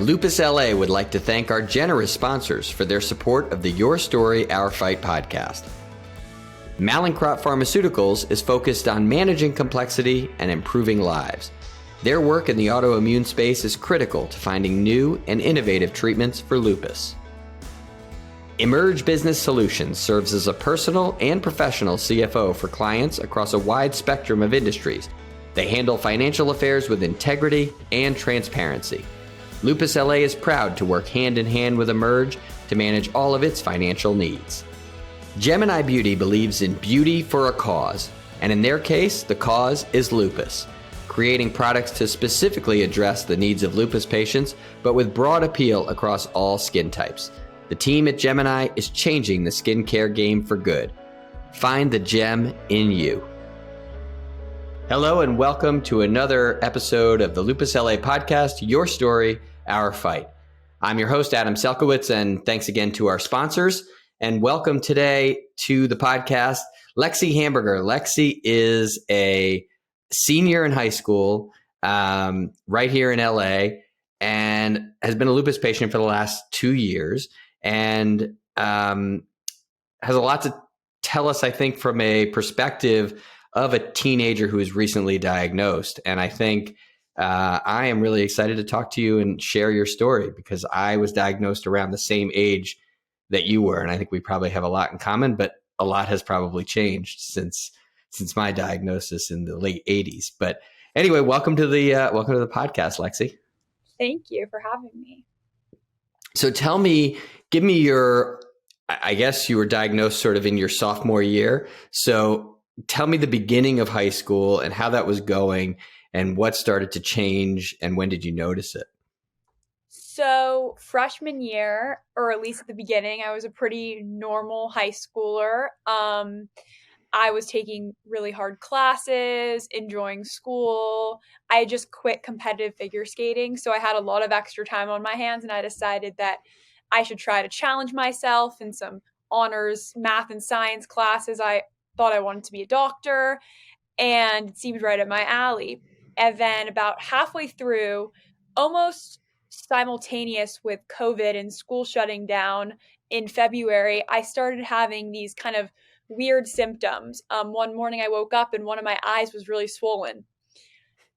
Lupus LA would like to thank our generous sponsors for their support of the Your Story, Our Fight podcast. Mallinckrodt Pharmaceuticals is focused on managing complexity and improving lives. Their work in the autoimmune space is critical to finding new and innovative treatments for lupus. Emerge Business Solutions serves as a personal and professional CFO for clients across a wide spectrum of industries. They handle financial affairs with integrity and transparency. Lupus LA is proud to work hand in hand with Emerge to manage all of its financial needs. Gemini Beauty believes in beauty for a cause, and in their case, the cause is lupus, creating products to specifically address the needs of lupus patients, but with broad appeal across all skin types. The team at Gemini is changing the skincare game for good. Find the gem in you. Hello and welcome to another episode of the Lupus LA podcast, Your Story, Our Fight. I'm your host, Adam Selkowitz, and thanks again to our sponsors. And welcome today to the podcast, Lexi Hamburger. Lexi is a senior in high school right here in LA and has been a lupus patient for the last 2 years and has a lot to tell us, I think, from a perspective of a teenager who is recently diagnosed. And I think I am really excited to talk to you and share your story because I was diagnosed around the same age that you were. And I think we probably have a lot in common, but a lot has probably changed since my diagnosis in the late 80s. But anyway, welcome to the podcast, Lexi. Thank you for having me. So give me your, I guess you were diagnosed sort of in your sophomore year. So tell me the beginning of high school and how that was going and what started to change and when did you notice it? So freshman year, or at least at the beginning, I was a pretty normal high schooler. I was taking really hard classes, enjoying school. I had just quit competitive figure skating, so I had a lot of extra time on my hands, and I decided that I should try to challenge myself in some honors math and science classes. I thought I wanted to be a doctor, and it seemed right up my alley. And then about halfway through, almost simultaneous with COVID and school shutting down in February, I started having these kind of weird symptoms. One morning I woke up and one of my eyes was really swollen.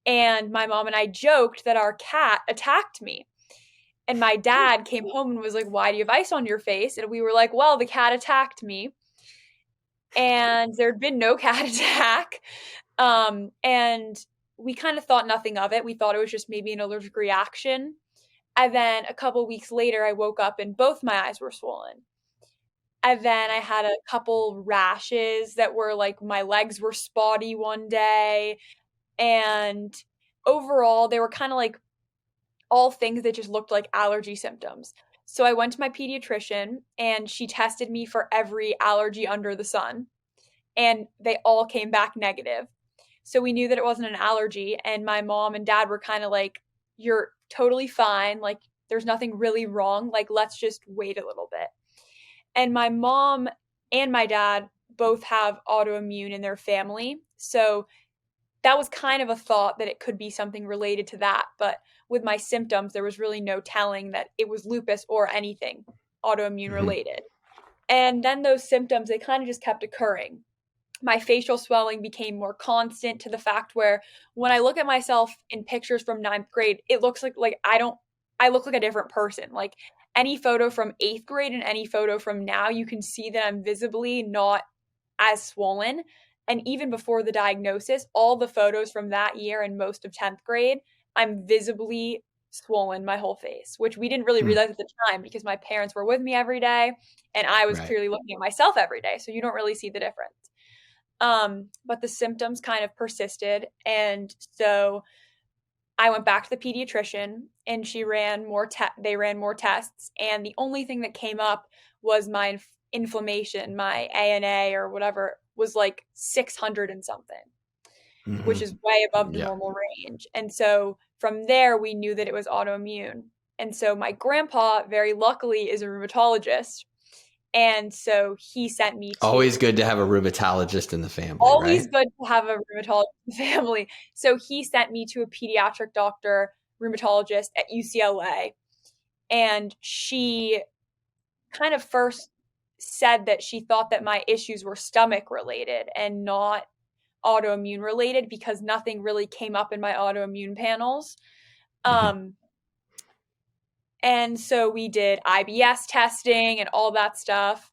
And my mom and I joked that our cat attacked me. And my dad came home and was like, "Why do you have ice on your face?" And we were like, "Well, the cat attacked me." And there'd been no cat attack. And we kind of thought nothing of it. We thought it was just maybe an allergic reaction. And then a couple weeks later, I woke up and both my eyes were swollen. And then I had a couple rashes that were like, my legs were spotty one day. And overall, they were kind of like all things that just looked like allergy symptoms. So I went to my pediatrician and she tested me for every allergy under the sun. And they all came back negative. So we knew that it wasn't an allergy. And my mom and dad were kind of like, "You're totally fine. Like, there's nothing really wrong. Like, let's just wait a little bit." And my mom and my dad both have autoimmune in their family. So that was kind of a thought that it could be something related to that. But with my symptoms, there was really no telling that it was lupus or anything autoimmune related. And then those symptoms, they kind of just kept occurring. My facial swelling became more constant to the fact where when I look at myself in pictures from 9th grade, it looks like I look like a different person. Like any photo from 8th grade and any photo from now, you can see that I'm visibly not as swollen. And even before the diagnosis, all the photos from that year and most of 10th grade, I'm visibly swollen my whole face, which we didn't really realize at the time because my parents were with me every day and I was clearly looking at myself every day. So you don't really see the difference. But the symptoms kind of persisted. And so I went back to the pediatrician and they ran more tests. And the only thing that came up was my inflammation, my ANA or whatever was like 600 and something, which is way above the normal range. And so from there, we knew that it was autoimmune. And so my grandpa, very luckily, is a rheumatologist. And so he sent me to... Always good to have a rheumatologist in the family, Always good to have a rheumatologist in the family. So he sent me to a pediatric doctor, rheumatologist at UCLA. And she kind of first said that she thought that my issues were stomach related and not autoimmune related because nothing really came up in my autoimmune panels. Mm-hmm. And so we did IBS testing and all that stuff,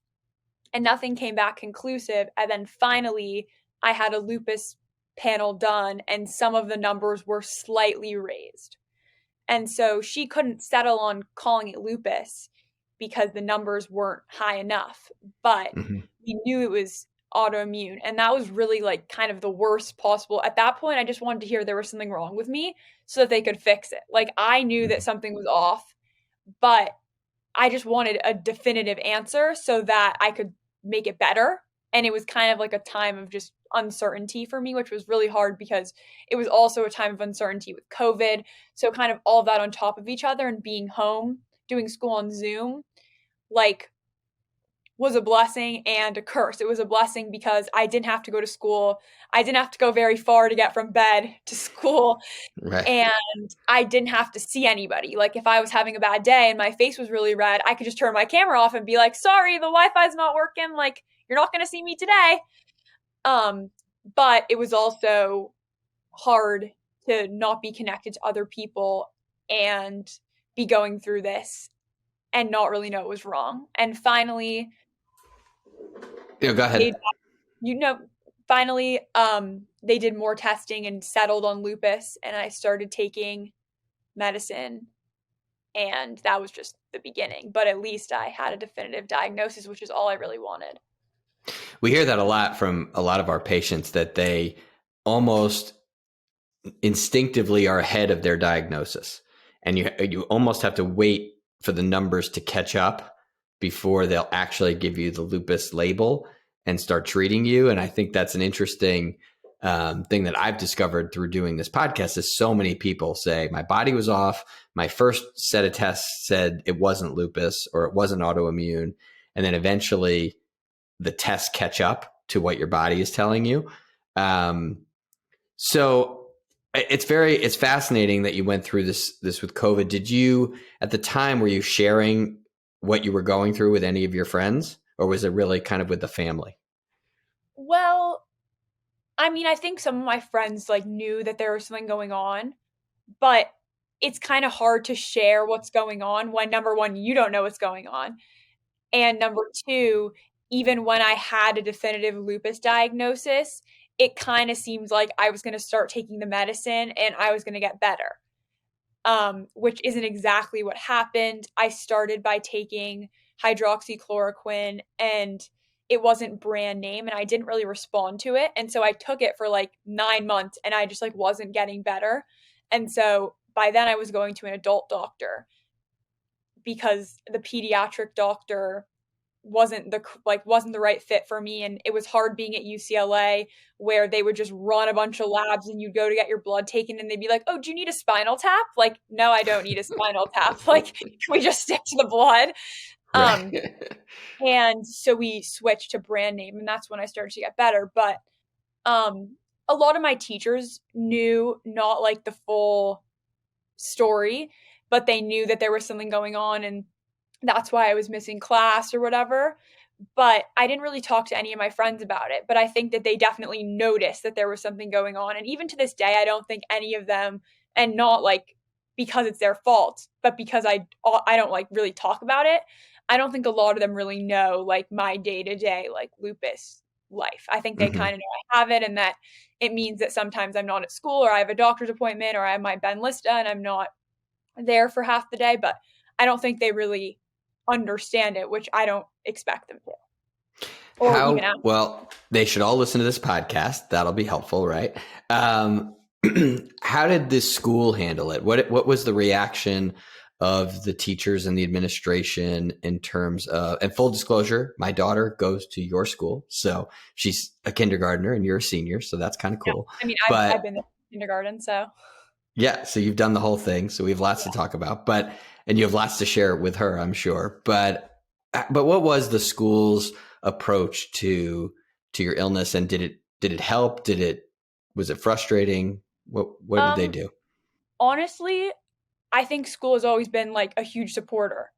and nothing came back conclusive. And then finally, I had a lupus panel done, and some of the numbers were slightly raised. And so she couldn't settle on calling it lupus because the numbers weren't high enough. But Mm-hmm. we knew it was autoimmune. And that was really like kind of the worst possible. At that point, I just wanted to hear there was something wrong with me so that they could fix it. Like I knew that something was off, but I just wanted a definitive answer so that I could make it better. And it was kind of like a time of just uncertainty for me, which was really hard because it was also a time of uncertainty with COVID. So kind of all that on top of each other and being home, doing school on Zoom, like was a blessing and a curse. It was a blessing because I didn't have to go to school. I didn't have to go very far to get from bed to school. Right. And I didn't have to see anybody. Like if I was having a bad day and my face was really red, I could just turn my camera off and be like, sorry, the Wi-Fi's not working. Like you're not going to see me today. But it was also hard to not be connected to other people and be going through this and not really know what was wrong. And finally, Go ahead. finally, they did more testing and settled on lupus, and I started taking medicine, and that was just the beginning. But at least I had a definitive diagnosis, which is all I really wanted. We hear that a lot from a lot of our patients, that they almost instinctively are ahead of their diagnosis, and you almost have to wait for the numbers to catch up before they'll actually give you the lupus label and start treating you. And I think that's an interesting thing that I've discovered through doing this podcast is so many people say my body was off. My first set of tests said it wasn't lupus or it wasn't autoimmune. And then eventually the tests catch up to what your body is telling you. So it's fascinating that you went through this with COVID. Did you, at the time, were you sharing what you were going through with any of your friends, or was it really kind of with the family? Well, I mean, I think some of my friends like knew that there was something going on, but it's kind of hard to share what's going on when number one, you don't know what's going on. And number two, even when I had a definitive lupus diagnosis, it kind of seems like I was going to start taking the medicine and I was going to get better, which isn't exactly what happened. I started by taking hydroxychloroquine and it wasn't brand name and I didn't really respond to it. And so I took it for like 9 months and I just like wasn't getting better. And so by then I was going to an adult doctor because the pediatric doctor wasn't the right fit for me. And it was hard being at UCLA where they would just run a bunch of labs and you'd go to get your blood taken and they'd be like, oh, do you need a spinal tap? Like, no, I don't need a spinal tap. Like, can we just stick to the blood? Right. And so we switched to brand name and that's when I started to get better. But a lot of my teachers knew not like the full story, but they knew that there was something going on and that's why I was missing class or whatever. But I didn't really talk to any of my friends about it. But I think that they definitely noticed that there was something going on. And even to this day, I don't think any of them, and not like because it's their fault, but because I don't like really talk about it. I don't think a lot of them really know like my day-to-day like lupus life. I think they kind of know I have it and that it means that sometimes I'm not at school or I have a doctor's appointment or I have my Benlysta and I'm not there for half the day. But I don't think they really understand it, which I don't expect them to. Well, they should all listen to this podcast. That'll be helpful, right? How did this school handle it? What was the reaction of the teachers and the administration in terms of, and full disclosure, my daughter goes to your school. So she's a kindergartner and you're a senior. So that's kind of cool. Yeah. I mean, I've been in kindergarten, so. Yeah. So you've done the whole thing. So we have lots to talk about, and you have lots to share with her, I'm sure. But what was the school's approach to your illness, and did it help? Was it frustrating? What did they do? Honestly, I think school has always been like a huge supporter,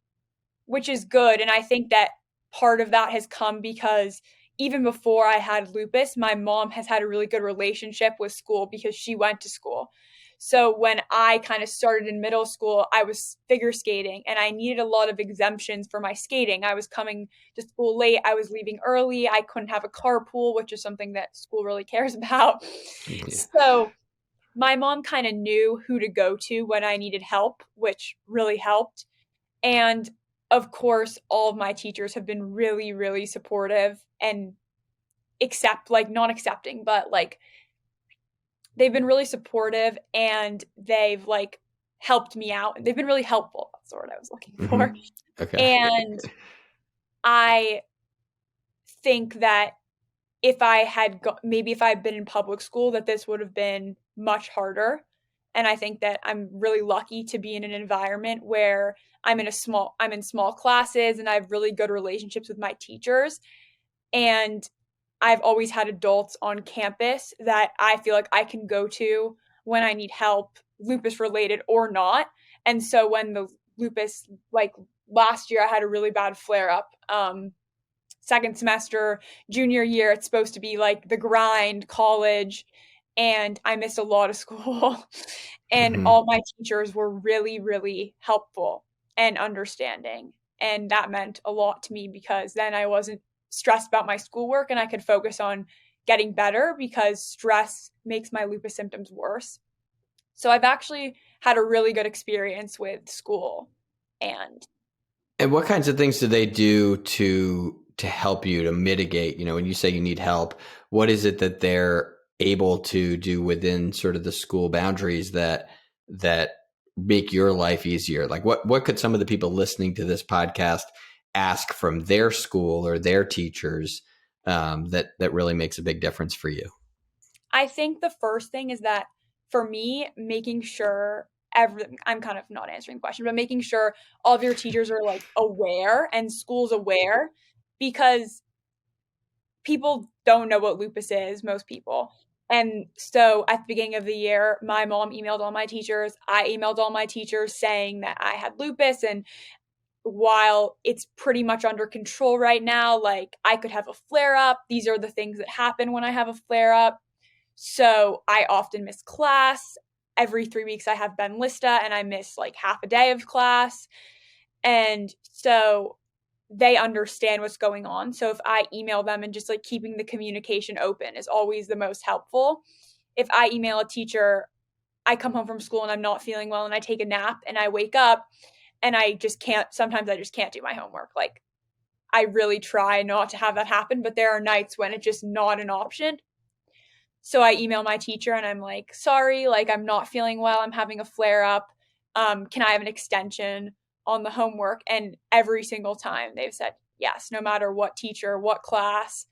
which is good. And I think that part of that has come because even before I had lupus, my mom has had a really good relationship with school because she went to school. So when I kind of started in middle school, I was figure skating and I needed a lot of exemptions for my skating. I was coming to school late, I was leaving early, I couldn't have a carpool, which is something that school really cares about. Yeah. So my mom kind of knew who to go to when I needed help, which really helped. And of course, all of my teachers have been really, really supportive and not accepting, but like they've been really supportive and they've like helped me out. They've been really helpful. That's the word I was looking for. Okay. And I think that if I had been in public school, that this would have been much harder. And I think that I'm really lucky to be in an environment where I'm in small classes and I have really good relationships with my teachers. And I've always had adults on campus that I feel like I can go to when I need help, lupus related or not. And so when the lupus, like last year, I had a really bad flare up. Second semester, junior year, it's supposed to be like the grind, college, and I missed a lot of school. And Hmm. all my teachers were really, really helpful and understanding. And that meant a lot to me because then I wasn't stressed about my schoolwork and I could focus on getting better because stress makes my lupus symptoms worse. So I've actually had a really good experience with school. And what kinds of things do they do to help you to mitigate? You know, when you say you need help, what is it that they're able to do within sort of the school boundaries that make your life easier? Like what could some of the people listening to this podcast ask from their school or their teachers that really makes a big difference for you? I think the first thing is that for me, making sure I'm kind of not answering the question, but making sure all of your teachers are like aware and schools aware because people don't know what lupus is, most people. And so at the beginning of the year, my mom emailed all my teachers. I emailed all my teachers saying that I had lupus. And while it's pretty much under control right now, like I could have a flare up. These are the things that happen when I have a flare up. So I often miss class. Every 3 weeks, I have Benlista and I miss like half a day of class. And so they understand what's going on. So if I email them and just like keeping the communication open is always the most helpful. If I email a teacher, I come home from school and I'm not feeling well and I take a nap and I wake up and sometimes I just can't do my homework. Like I really try not to have that happen, but there are nights when it's just not an option. So I email my teacher and I'm like, sorry, like I'm not feeling well. I'm having a flare up. Can I have an extension on the homework? And every single time they've said yes, no matter what teacher, what class.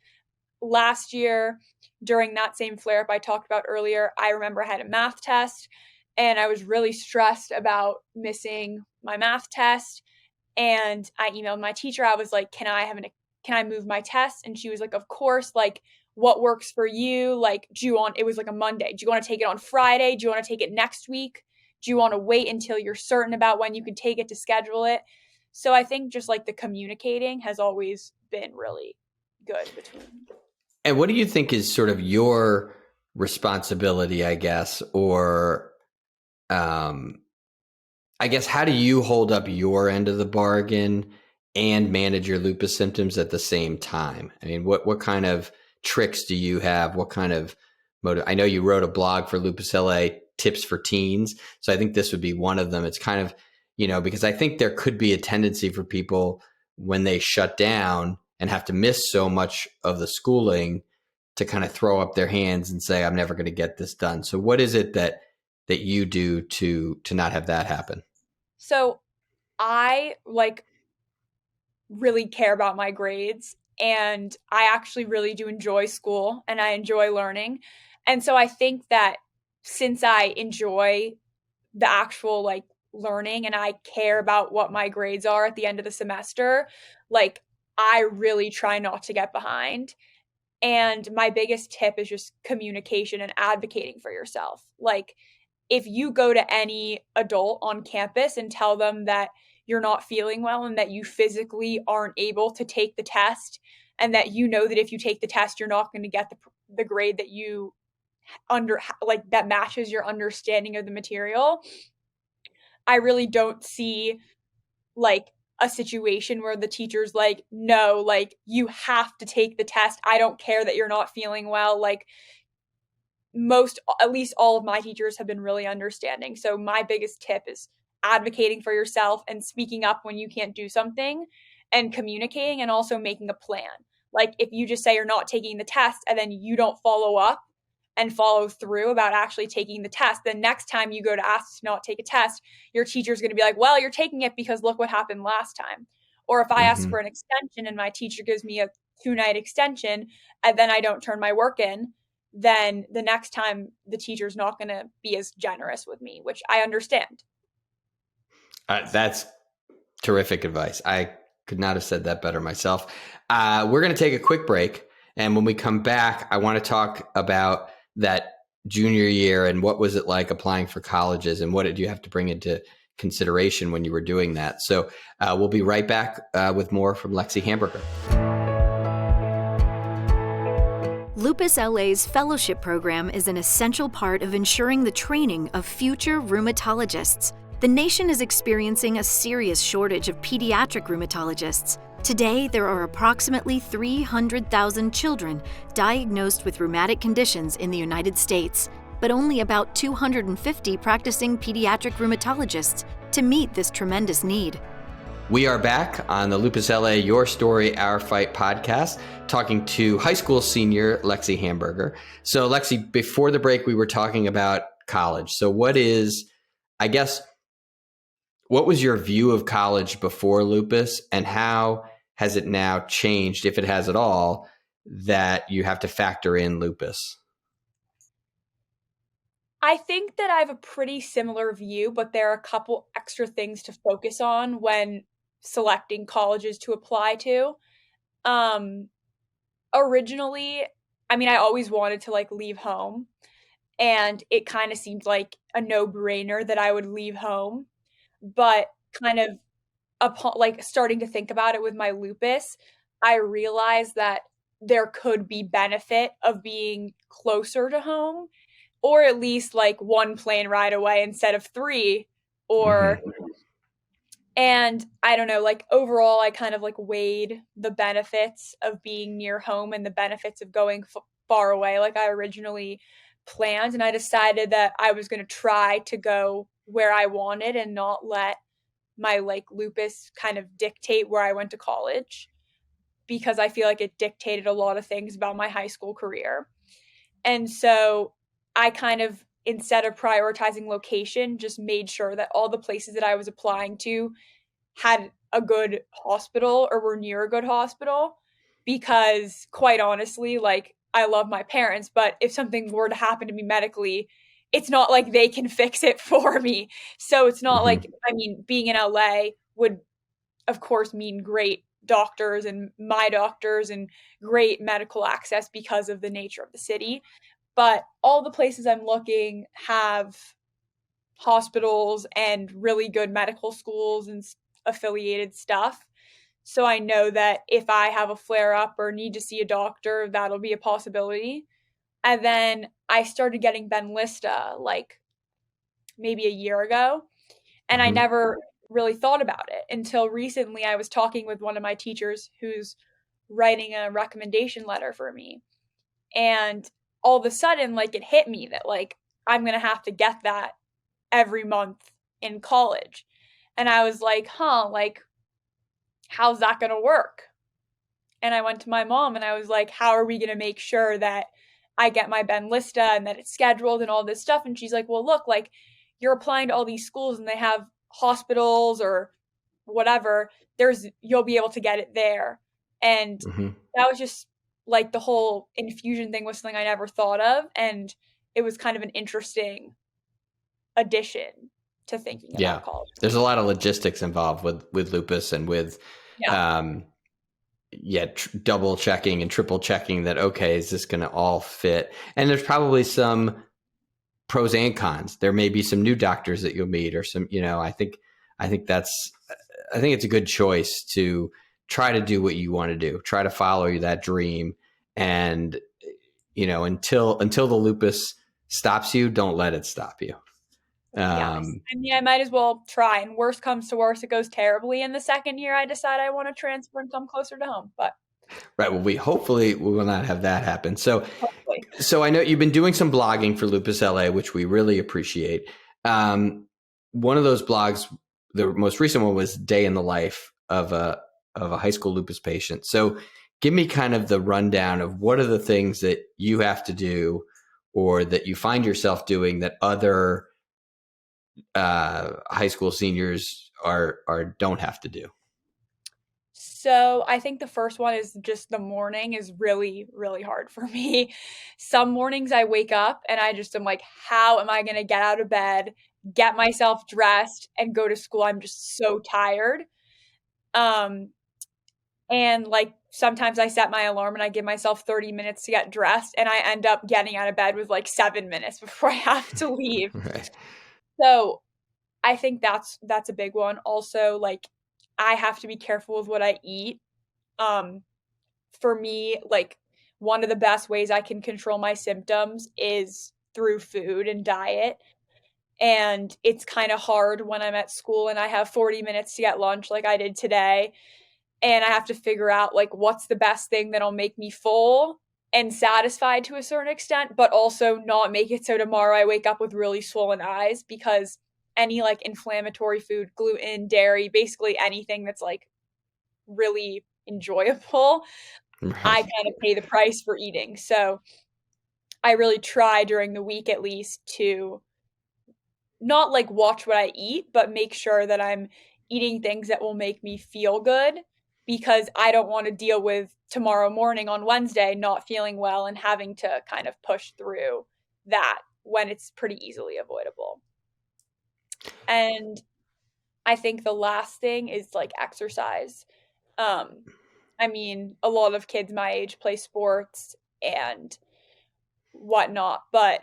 Last year, during that same flare up I talked about earlier, I remember I had a math test and I was really stressed about missing my math test. And I emailed my teacher. I was like, can I move my test? And she was like, of course, like what works for you? Like, it was like a Monday. Do you want to take it on Friday? Do you want to take it next week? Do you want to wait until you're certain about when you can take it to schedule it? So I think just like the communicating has always been really good between. And what do you think is sort of your responsibility, I guess, or um, I guess, how do you hold up your end of the bargain and manage your lupus symptoms at the same time? I mean, what kind of tricks do you have? What kind of motive? I know you wrote a blog for Lupus LA, tips for teens. So I think this would be one of them. It's kind of, because I think there could be a tendency for people when they shut down and have to miss so much of the schooling to kind of throw up their hands and say, I'm never going to get this done. So what is it that you do to not have that happen? So I like really care about my grades and I actually really do enjoy school and I enjoy learning. And so I think that since I enjoy the actual like learning and I care about what my grades are at the end of the semester, like I really try not to get behind. And my biggest tip is just communication and advocating for yourself. Like if you go to any adult on campus and tell them that you're not feeling well and that you physically aren't able to take the test, and that you know that if you take the test, you're not going to get the grade that you that matches your understanding of the material, I really don't see like a situation where the teacher's like, no, like you have to take the test. I don't care that you're not feeling well. Like at least all of my teachers have been really understanding. So my biggest tip is advocating for yourself and speaking up when you can't do something, and communicating, and also making a plan. Like if you just say you're not taking the test and then you don't follow up and follow through about actually taking the test, then next time you go to ask to not take a test, your teacher's going to be like, well, you're taking it because look what happened last time. Or if I ask for an extension and my teacher gives me a 2-night extension and then I don't turn my work in, then the next time the teacher's not going to be as generous with me, which I understand. That's terrific advice. I could not have said that better myself. We're going to take a quick break. And when we come back, I want to talk about that junior year and what was it like applying for colleges and what did you have to bring into consideration when you were doing that. So we'll be right back with more from Lexi Hamburger. Lupus LA's fellowship program is an essential part of ensuring the training of future rheumatologists. The nation is experiencing a serious shortage of pediatric rheumatologists. Today, there are approximately 300,000 children diagnosed with rheumatic conditions in the United States, but only about 250 practicing pediatric rheumatologists to meet this tremendous need. We are back on the Lupus LA Your Story, Our Fight podcast, talking to high school senior Lexi Hamburger. So Lexi, before the break, we were talking about college. So what was your view of college before lupus, and how has it now changed, if it has at all, that you have to factor in lupus? I think that I have a pretty similar view, but there are a couple extra things to focus on when selecting colleges to apply to. Originally, I always wanted to like leave home, and it kind of seemed like a no-brainer that I would leave home. But kind of upon like starting to think about it with my lupus, I realized that there could be benefit of being closer to home, or at least like 1 plane ride away instead of 3, or and I don't know, like overall I kind of like weighed the benefits of being near home and the benefits of going far away like I originally planned, and I decided that I was going to try to go where I wanted and not let my like lupus kind of dictate where I went to college, because I feel like it dictated a lot of things about my high school career. And so I kind of, instead of prioritizing location, just made sure that all the places that I was applying to had a good hospital or were near a good hospital, because quite honestly, like I love my parents, but if something were to happen to me medically, it's not like they can fix it for me. So it's not like, being in LA would of course mean great doctors and my doctors and great medical access because of the nature of the city. But all the places I'm looking have hospitals and really good medical schools and affiliated stuff. So I know that if I have a flare up or need to see a doctor, that'll be a possibility. And then I started getting Benlysta like maybe a year ago, and I never really thought about it until recently. I was talking with one of my teachers who's writing a recommendation letter for me, and all of a sudden, like, it hit me that like I'm going to have to get that every month in college. And I was like, like, how's that going to work? And I went to my mom and I was like, how are we going to make sure that I get my Benlysta and that it's scheduled and all this stuff? And she's like, well, look, like, you're applying to all these schools and they have hospitals or whatever. You'll be able to get it there. And that was just like the whole infusion thing was something I never thought of. And it was kind of an interesting addition to thinking about college. There's a lot of logistics involved with lupus and with double checking and triple checking that, okay, is this going to all fit? And there's probably some pros and cons. There may be some new doctors that you'll meet or some, I think it's a good choice to try to do what you want to do, try to follow that dream. And, until the lupus stops you, don't let it stop you. Yes. I might as well try, and worst comes to worst, it goes terribly in the second year I decide I want to transfer and come closer to home, but. Right. Well, we will not have that happen. So, hopefully. So I know you've been doing some blogging for Lupus LA, which we really appreciate. One of those blogs, the most recent one, was Day in the Life of a high school lupus patient. So give me kind of the rundown of what are the things that you have to do or that you find yourself doing that other high school seniors don't have to do. So I think the first one is just the morning is really, really hard for me. Some mornings I wake up and I just am like, how am I going to get out of bed, get myself dressed, and go to school? I'm just so tired. And like sometimes I set my alarm and I give myself 30 minutes to get dressed, and I end up getting out of bed with like 7 minutes before I have to leave. Right. So I think that's a big one. Also, like, I have to be careful with what I eat. For me, like, one of the best ways I can control my symptoms is through food and diet. And it's kind of hard when I'm at school and I have 40 minutes to get lunch like I did today. And I have to figure out, like, what's the best thing that'll make me full and satisfied to a certain extent, but also not make it so tomorrow I wake up with really swollen eyes, because any like inflammatory food, gluten, dairy, basically anything that's like really enjoyable, right, I kind of pay the price for eating. So I really try during the week at least to not like watch what I eat, but make sure that I'm eating things that will make me feel good, because I don't want to deal with tomorrow morning on Wednesday not feeling well and having to kind of push through that when it's pretty easily avoidable. And I think the last thing is like exercise. I mean, a lot of kids my age play sports and whatnot, but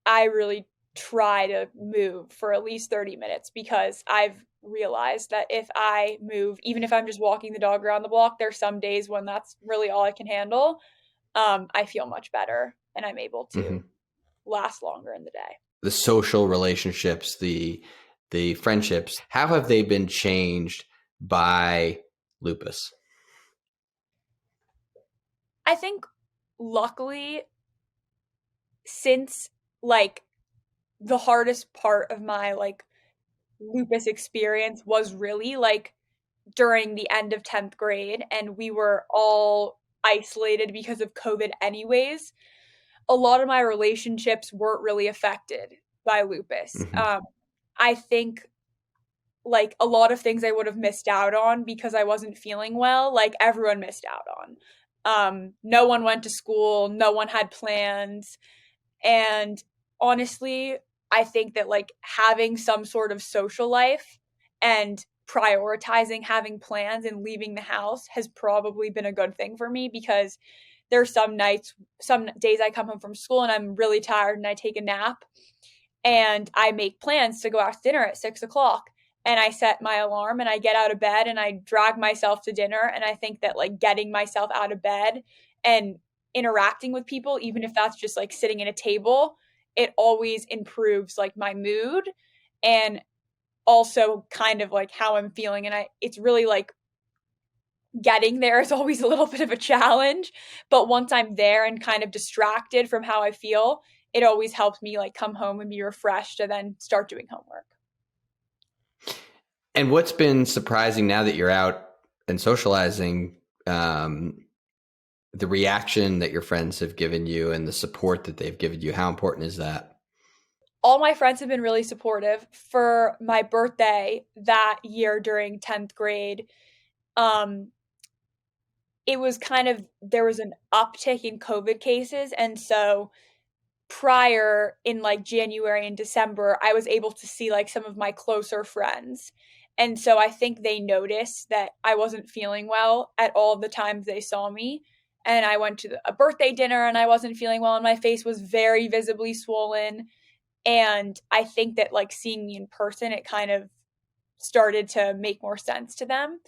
I really try to move for at least 30 minutes, because I've realized that if I move, even if I'm just walking the dog around the block, there's some days when that's really all I can handle. I feel much better and I'm able to last longer in the day. The social relationships, the friendships, how have they been changed by lupus? I think luckily, since like the hardest part of my like lupus experience was really like during the end of 10th grade, and we were all isolated because of COVID anyways, a lot of my relationships weren't really affected by lupus. I think like a lot of things I would have missed out on because I wasn't feeling well, like everyone missed out on. No one went to school, no one had plans. And honestly, I think that like having some sort of social life and prioritizing having plans and leaving the house has probably been a good thing for me, because there's some days I come home from school and I'm really tired and I take a nap and I make plans to go out to dinner at 6:00, and I set my alarm and I get out of bed and I drag myself to dinner. And I think that like getting myself out of bed and interacting with people, even if that's just like sitting at a table, it always improves like my mood and also kind of like how I'm feeling. And it's really like getting there is always a little bit of a challenge, but once I'm there and kind of distracted from how I feel, it always helps me like come home and be refreshed to then start doing homework. And what's been surprising now that you're out and socializing, the reaction that your friends have given you and the support that they've given you, how important is that? All my friends have been really supportive. For my birthday that year during 10th grade, it was there was an uptick in COVID cases. And so prior in like January and December, I was able to see like some of my closer friends. And so I think they noticed that I wasn't feeling well at all the times they saw me. And I went to a birthday dinner and I wasn't feeling well and my face was very visibly swollen. And I think that like seeing me in person, it kind of started to make more sense to them.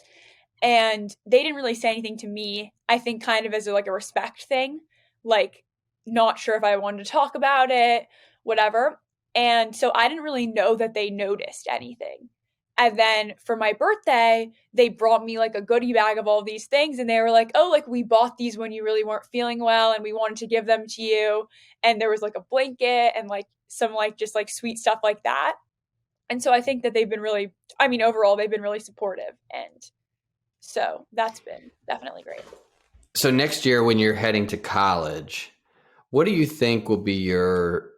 And they didn't really say anything to me, I think kind of as like a respect thing, like not sure if I wanted to talk about it, whatever. And so I didn't really know that they noticed anything. And then for my birthday, they brought me like a goodie bag of all these things. And they were like, oh, like we bought these when you really weren't feeling well and we wanted to give them to you. And there was like a blanket and like some like just like sweet stuff like that. And so I think that they've been really, I mean, overall, they've been really supportive. And so that's been definitely great. So next year when you're heading to college, what do you think will be your,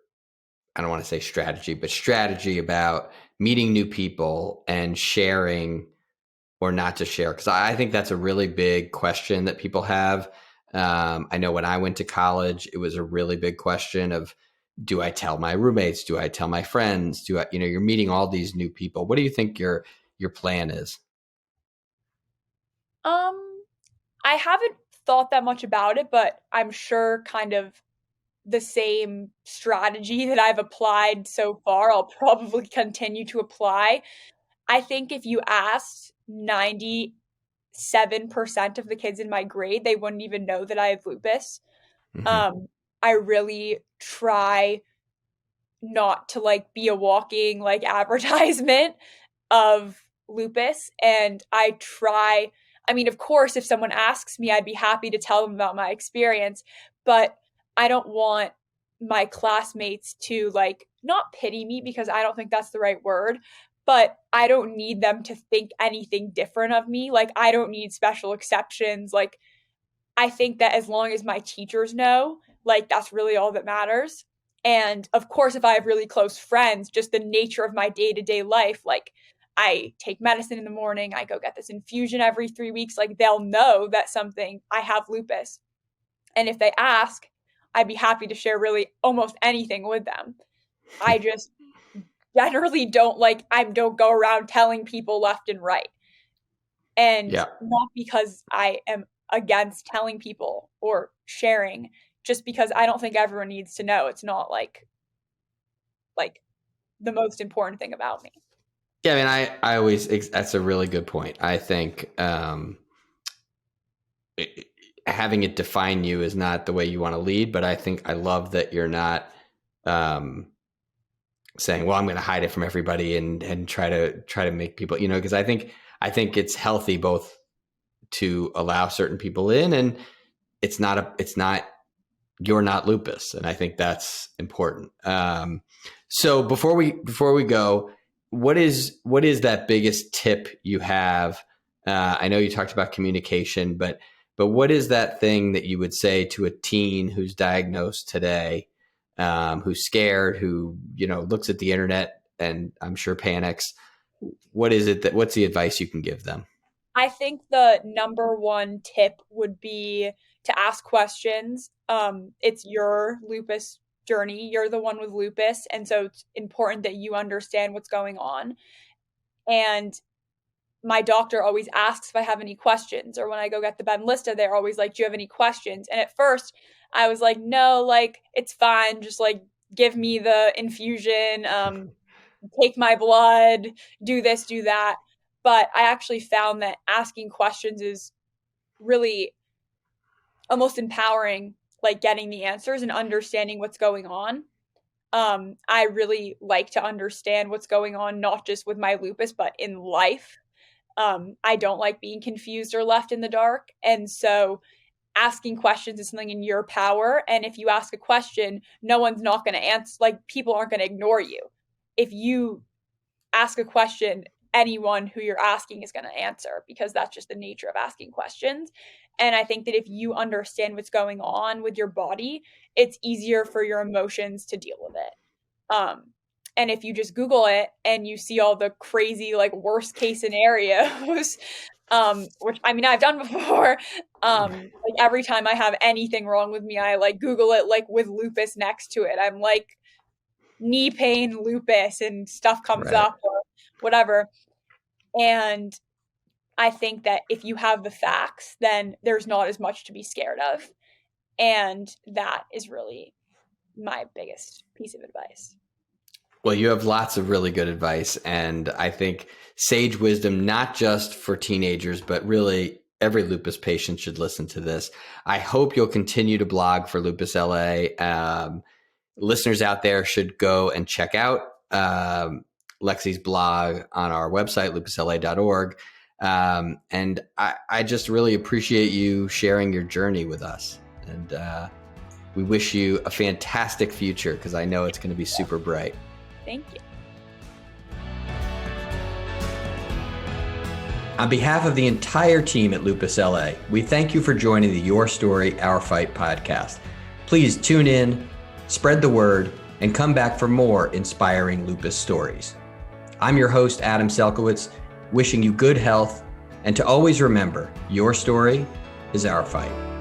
I don't want to say strategy, but strategy about meeting new people and sharing or not to share? Because I think that's a really big question that people have. I know when I went to college, it was a really big question of, do I tell my roommates? Do I tell my friends? Do I, you're meeting all these new people. What do you think your plan is? I haven't thought that much about it, but I'm sure kind of the same strategy that I've applied so far, I'll probably continue to apply. I think if you asked 97% of the kids in my grade, they wouldn't even know that I have lupus. Mm-hmm. I really try not to like be a walking like advertisement of lupus, and I mean, of course, if someone asks me, I'd be happy to tell them about my experience, but I don't want my classmates to like not pity me, because I don't think that's the right word, but I don't need them to think anything different of me. Like I don't need special exceptions. Like I think that as long as my teachers know, like that's really all that matters. And of course, if I have really close friends, just the nature of my day-to-day life, like I take medicine in the morning, I go get this infusion every 3 weeks, like they'll know that I have lupus. And if they ask, I'd be happy to share really almost anything with them. I just generally don't go around telling people left and right. And Yeah. not because I am against telling people or sharing, just because I don't think everyone needs to know. It's not like the most important thing about me. Yeah. I mean, I always, that's a really good point. I think, having it define you is not the way you want to lead, but I think I love that you're not, saying, well, I'm going to hide it from everybody and try to make people, because I think it's healthy both to allow certain people in, and it's not you're not lupus. And I think that's important. So before we go, what is that biggest tip you have? I know you talked about communication, but what is that thing that you would say to a teen who's diagnosed today, who's scared, who, looks at the internet and I'm sure panics? What's the advice you can give them? I think the number one tip would be to ask questions. It's your lupus journey. You're the one with lupus. And so it's important that you understand what's going on. And my doctor always asks if I have any questions, or when I go get the Benlysta, they're always like, do you have any questions? And at first I was like, no, like it's fine. Just like give me the infusion, take my blood, do this, do that. But I actually found that asking questions is really almost empowering, like getting the answers and understanding what's going on. I really like to understand what's going on, not just with my lupus, but in life. I don't like being confused or left in the dark. And so asking questions is something in your power. And if you ask a question, no one's not going to answer. Like people aren't going to ignore you. If you ask a question, anyone who you're asking is going to answer, because that's just the nature of asking questions. And I think that if you understand what's going on with your body, it's easier for your emotions to deal with it. And if you just Google it and you see all the crazy, like worst case scenarios, which I mean, I've done before, like every time I have anything wrong with me, I like Google it, like with lupus next to it. I'm like, knee pain, lupus, and stuff comes Right. up or whatever. And I think that if you have the facts, then there's not as much to be scared of. And that is really my biggest piece of advice. Well, you have lots of really good advice, and I think sage wisdom, not just for teenagers, but really every lupus patient should listen to this. I hope you'll continue to blog for Lupus LA. Listeners out there should go and check out Lexi's blog on our website, lupusla.org. And I just really appreciate you sharing your journey with us. And we wish you a fantastic future, because I know it's going to be super bright. Thank you. On behalf of the entire team at Lupus LA, we thank you for joining the Your Story, Our Fight podcast. Please tune in, spread the word, and come back for more inspiring lupus stories. I'm your host, Adam Selkowitz, wishing you good health, and to always remember, your story is our fight.